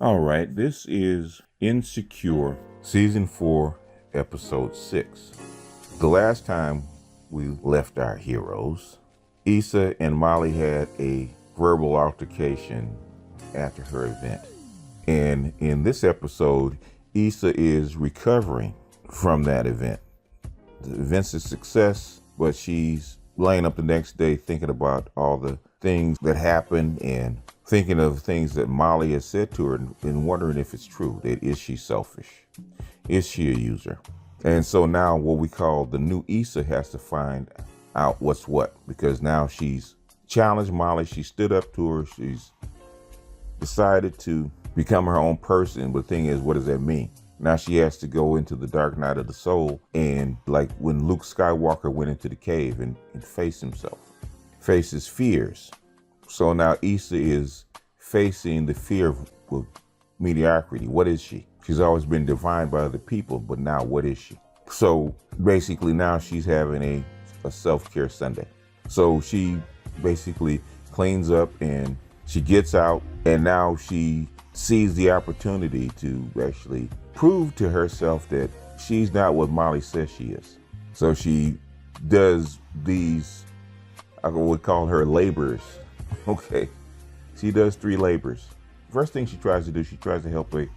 All right, this is Insecure, Season 4, Episode 6. The last time we left our heroes, Issa and Molly had a verbal altercation after her event. And in this episode, Issa is recovering from that event. The event's a success, but she's laying up the next day thinking about all the things that happened and thinking of things that Molly has said to her and wondering if it's true. That is she selfish? Is she a user? And so now what we call the new Issa has to find out what's what, because now she's challenged Molly. She stood up to her. She's decided to become her own person. But the thing is, what does that mean? Now she has to go into the dark night of the soul, and like when Luke Skywalker went into the cave and face himself, face his fears. So now Issa is facing the fear of mediocrity. What is she? She's always been defined by other people, but now what is she? So basically now she's having a self-care Sunday. So she basically cleans up and she gets out, and now she sees the opportunity to actually prove to herself that she's not what Molly says she is. So she does these, I would call her labors. Okay. She does 3 labors. First thing she tries to do, she tries to help a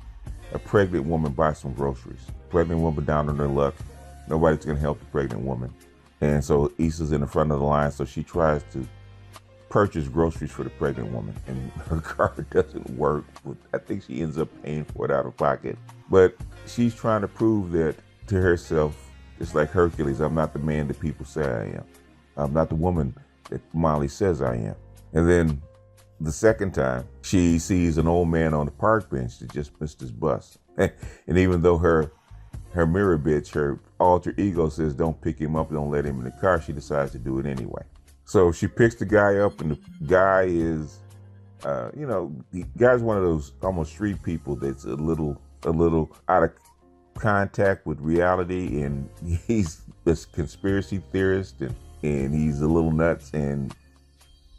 pregnant woman buy some groceries. Pregnant woman down on her luck. Nobody's going to help the pregnant woman. And so Issa's in the front of the line, so she tries to purchase groceries for the pregnant woman, and her card doesn't work. I think she ends up paying for it out of pocket. But she's trying to prove that to herself, just like Hercules, I'm not the man that people say I am. I'm not the woman that Molly says I am. And then the second time, she sees an old man on the park bench that just missed his bus. And even though her mirror bitch, her alter ego says don't pick him up, don't let him in the car, she decides to do it anyway. So she picks the guy up, and the guy is, the guy's one of those almost street people that's a little out of contact with reality, and he's a conspiracy theorist, and he's a little nuts, and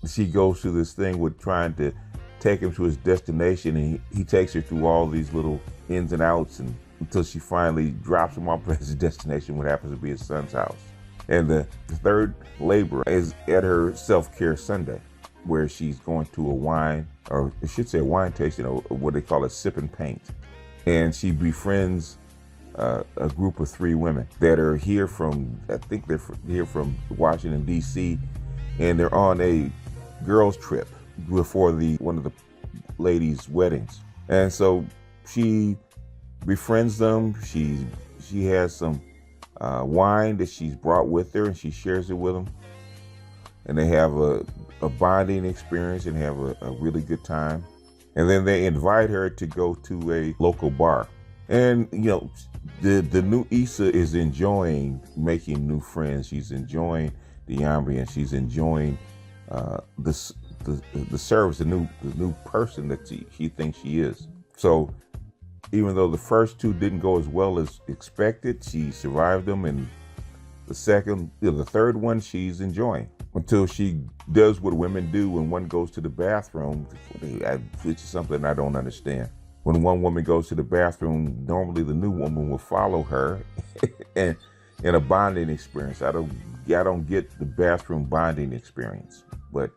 she goes through this thing with trying to take him to his destination, and he takes her through all these little ins and outs, and until she finally drops him off at his destination, what happens to be his son's house. And the third labor is at her self-care Sunday, where she's going to a wine, or I should say a wine tasting, or what they call a sip and paint. And she befriends a group of 3 women that are here from, I think they're here from Washington, D.C., and they're on a girls' trip before one of the ladies' weddings. And so she befriends them. She has some wine that she's brought with her, and she shares it with them, and they have a bonding experience and have a really good time. And then they invite her to go to a local bar, and the new Issa is enjoying making new friends. She's enjoying the ambience. She's enjoying the service, the new person that she thinks she is. So even though the first 2 didn't go as well as expected, she survived them, and the third one she's enjoying until she does what women do when one goes to the bathroom, which is something I don't understand. When one woman goes to the bathroom, normally the new woman will follow her and in a bonding experience. I don't get the bathroom bonding experience, but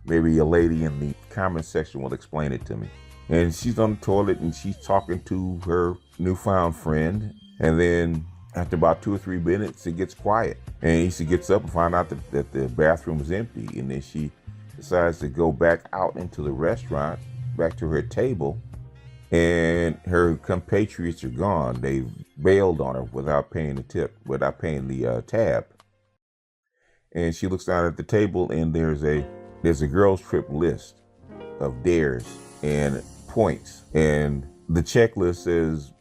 maybe a lady in the comment section will explain it to me. And she's on the toilet, and she's talking to her newfound friend. And then after about 2 or 3 minutes, it gets quiet. And Issa gets up and finds out that the bathroom is empty. And then she decides to go back out into the restaurant, back to her table. And her compatriots are gone. They've bailed on her without paying the tip, without paying the tab. And she looks down at the table, and there's a girls' trip list of dares and points, and the checklist says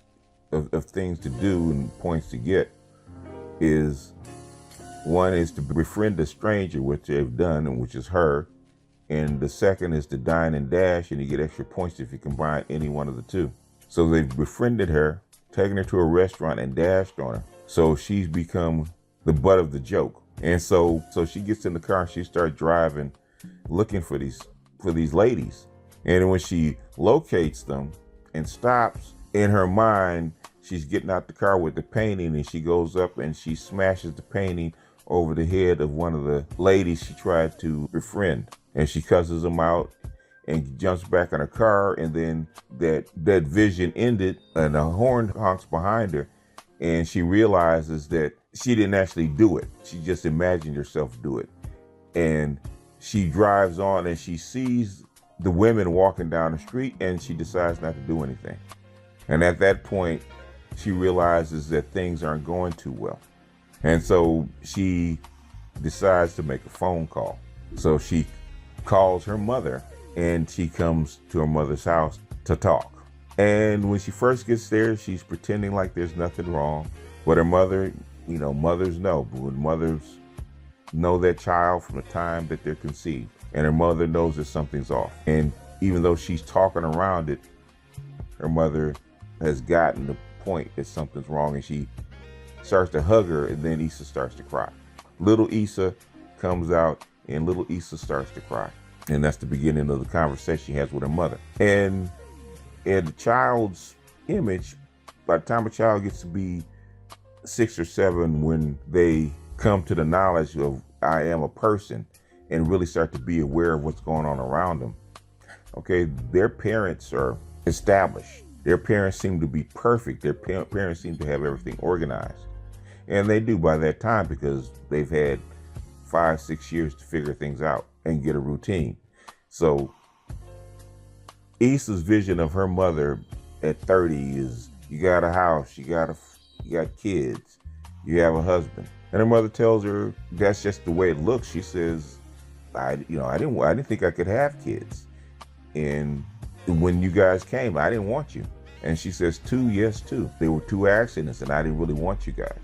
of things to do and points to get is, one is to befriend a stranger, which they've done, and which is her, and the second is to dine and dash, and you get extra points if you combine any one of the 2. So they've befriended her, taken her to a restaurant, and dashed on her, so she's become the butt of the joke. And so she gets in the car and she starts driving, looking for these ladies. And when she locates them, and stops. In her mind, she's getting out the car with the painting, and she goes up and she smashes the painting over the head of one of the ladies she tried to befriend. And she cusses them out and jumps back in her car, and then that vision ended and a horn honks behind her, and she realizes that she didn't actually do it. She just imagined herself do it. And she drives on and she sees the women walking down the street, and she decides not to do anything. And at that point, she realizes that things aren't going too well. And so she decides to make a phone call. So she calls her mother, and she comes to her mother's house to talk. And when she first gets there, she's pretending like there's nothing wrong. But her mother, mothers know. When mothers know their child from the time that they're conceived, and her mother knows that something's off. And even though she's talking around it, her mother has gotten the point that something's wrong, and she starts to hug her, and then Issa starts to cry. Little Issa comes out, and little Issa starts to cry. And that's the beginning of the conversation she has with her mother. And in the child's image, by the time a child gets to be 6 or 7, when they come to the knowledge of I am a person and really start to be aware of what's going on around them, okay, their parents are established. Their parents seem to be perfect. Their parents seem to have everything organized. And they do by that time, because they've had 5-6 years to figure things out and get a routine. So Issa's vision of her mother at 30 is, you got a house, you got kids, you have a husband. And her mother tells her that's just the way it looks. She says, I didn't think I could have kids. And when you guys came, I didn't want you. And she says, 2, yes, 2. There were 2 accidents, and I didn't really want you guys.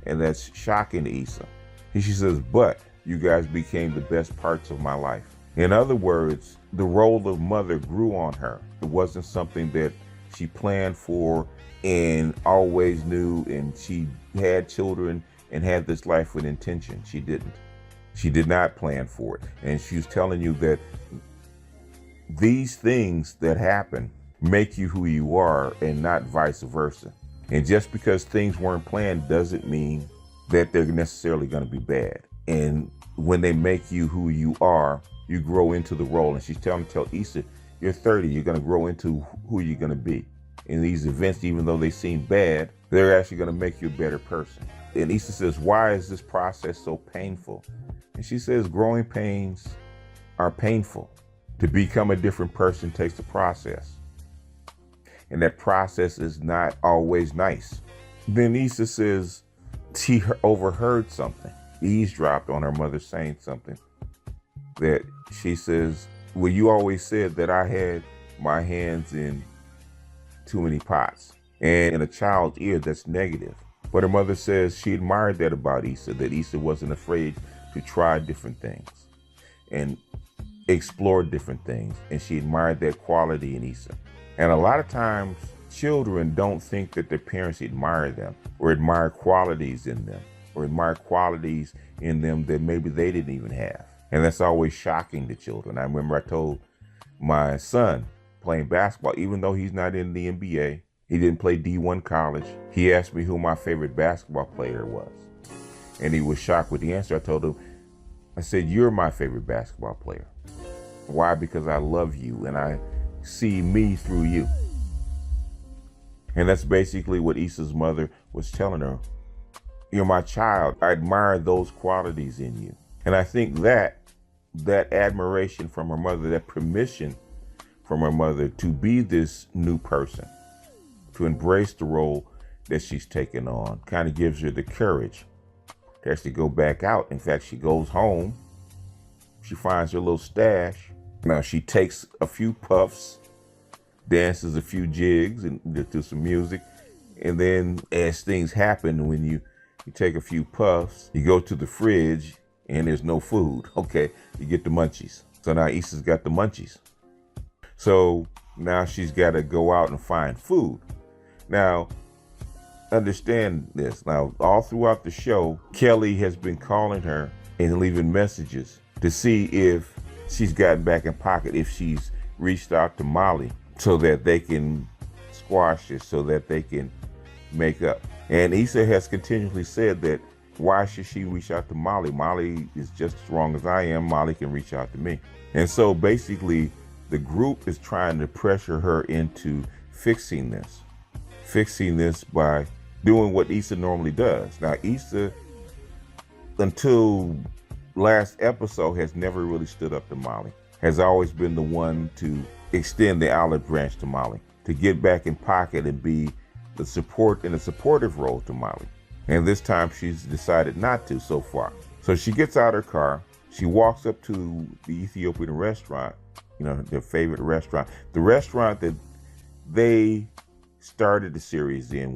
And that's shocking to Issa. And she says, but you guys became the best parts of my life. In other words, the role of mother grew on her. It wasn't something that she planned for and always knew, and she had children and had this life with intention. She didn't. She did not plan for it. And she was telling you that these things that happen make you who you are, and not vice versa. And just because things weren't planned doesn't mean that they're necessarily going to be bad. And when they make you who you are, you grow into the role. And she's tell Issa, you're 30, you're going to grow into who you're going to be. And these events, even though they seem bad, they're actually going to make you a better person. And Issa says, why is this process so painful? And she says, growing pains are painful. To become a different person takes a process. And that process is not always nice. Then Issa says she overheard something, eavesdropped on her mother saying something, that she says, well, you always said that I had my hands in too many pots. And in a child's ear, that's negative. But her mother says she admired that about Issa, that Issa wasn't afraid to try different things and explore different things. And she admired that quality in Issa. And a lot of times, children don't think that their parents admire them or admire qualities in them or admire qualities in them that maybe they didn't even have. And that's always shocking to children. I remember I told my son playing basketball, even though he's not in the NBA, he didn't play D1 college, he asked me who my favorite basketball player was. And he was shocked with the answer. I said, you're my favorite basketball player. Why? Because I love you and I see me through you. And that's basically what Issa's mother was telling her. You're my child. I admire those qualities in you. And I think that admiration from her mother, that permission from her mother to be this new person, to embrace the role that she's taken on, kind of gives her the courage to actually go back out. In fact, she goes home, she finds her little stash. Now she takes a few puffs, dances a few jigs and to some music. And then as things happen, when you take a few puffs, you go to the fridge and there's no food. Okay, you get the munchies. So now Issa's got the munchies. So now she's got to go out and find food. Now, understand this. Now, all throughout the show, Kelly has been calling her and leaving messages to see if she's gotten back in pocket, if she's reached out to Molly so that they can squash it so that they can make up. And Issa has continually said that why should she reach out to Molly? Molly is just as wrong as I am. Molly can reach out to me. And so basically the group is trying to pressure her into fixing this by doing what Issa normally does. Now Issa, until last episode, has never really stood up to Molly, has always been the one to extend the olive branch to Molly, to get back in pocket and be the support in a supportive role to Molly. And this time she's decided not to so far. So she gets out her car, she walks up to the Ethiopian restaurant, their favorite restaurant, the restaurant that they started the series in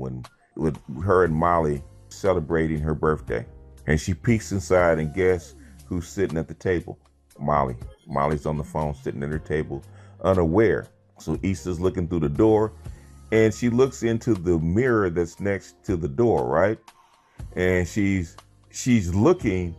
with her and Molly celebrating her birthday. And she peeks inside and guess who's sitting at the table? Molly. Molly's on the phone sitting at her table, unaware. So Issa's looking through the door and she looks into the mirror that's next to the door, right? And she's looking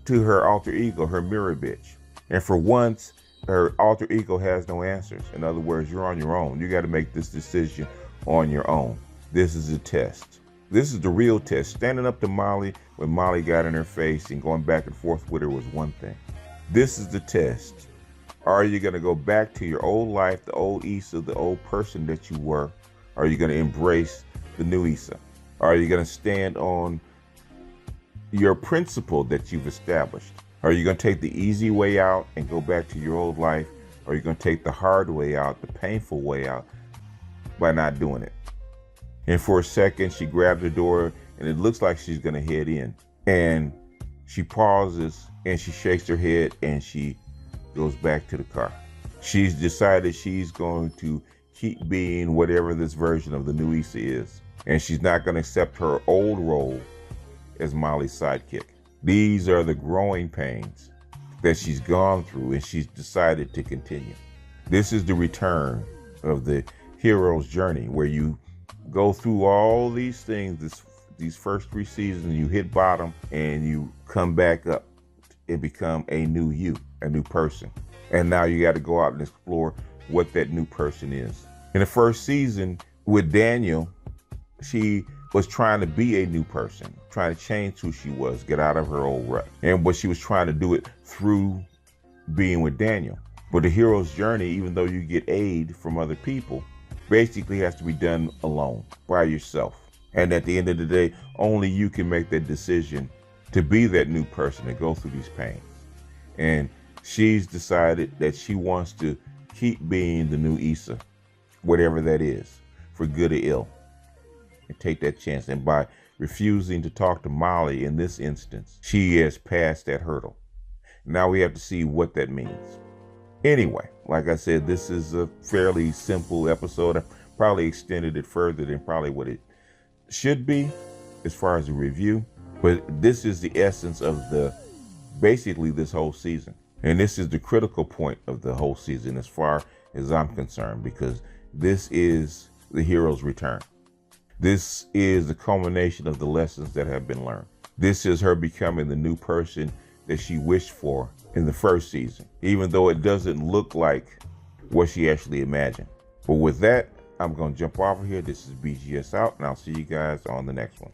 to her alter ego, her mirror bitch. And for once, her alter ego has no answers. In other words, you're on your own. You got to make this decision on your own. This is a test. This is the real test. Standing up to Molly when Molly got in her face and going back and forth with her was one thing. This is the test. Are you going to go back to your old life, the old Issa, the old person that you were? Are you going to embrace the new Issa? Are you going to stand on your principle that you've established? Are you going to take the easy way out and go back to your old life? Or are you going to take the hard way out, the painful way out by not doing it? And for a second, she grabbed the door and it looks like she's going to head in. And she pauses and she shakes her head and she goes back to the car. She's decided she's going to keep being whatever this version of the new Issa is. And she's not going to accept her old role as Molly's sidekick. These are the growing pains that she's gone through and she's decided to continue. This is the return of the hero's journey, where you go through all these things, these first 3 seasons, you hit bottom and you come back up and become a new you, a new person. And now you got to go out and explore what that new person is. In the first season with Daniel, she was trying to be a new person, trying to change who she was, get out of her old rut. But she was trying to do it through being with Daniel. But the hero's journey, even though you get aid from other people, basically has to be done alone, by yourself. And at the end of the day, only you can make that decision to be that new person and go through these pains. And she's decided that she wants to keep being the new Issa, whatever that is, for good or ill. And take that chance. And by refusing to talk to Molly in this instance, she has passed that hurdle. Now we have to see what that means. Anyway, like I said, this is a fairly simple episode. I probably extended it further than probably what it should be as far as a review. But this is the essence of basically this whole season. And this is the critical point of the whole season as far as I'm concerned, because this is the hero's return. This is the culmination of the lessons that have been learned. This is her becoming the new person that she wished for in the first season, even though it doesn't look like what she actually imagined. But with that, I'm going to jump off of here. This is BGS out, and I'll see you guys on the next one.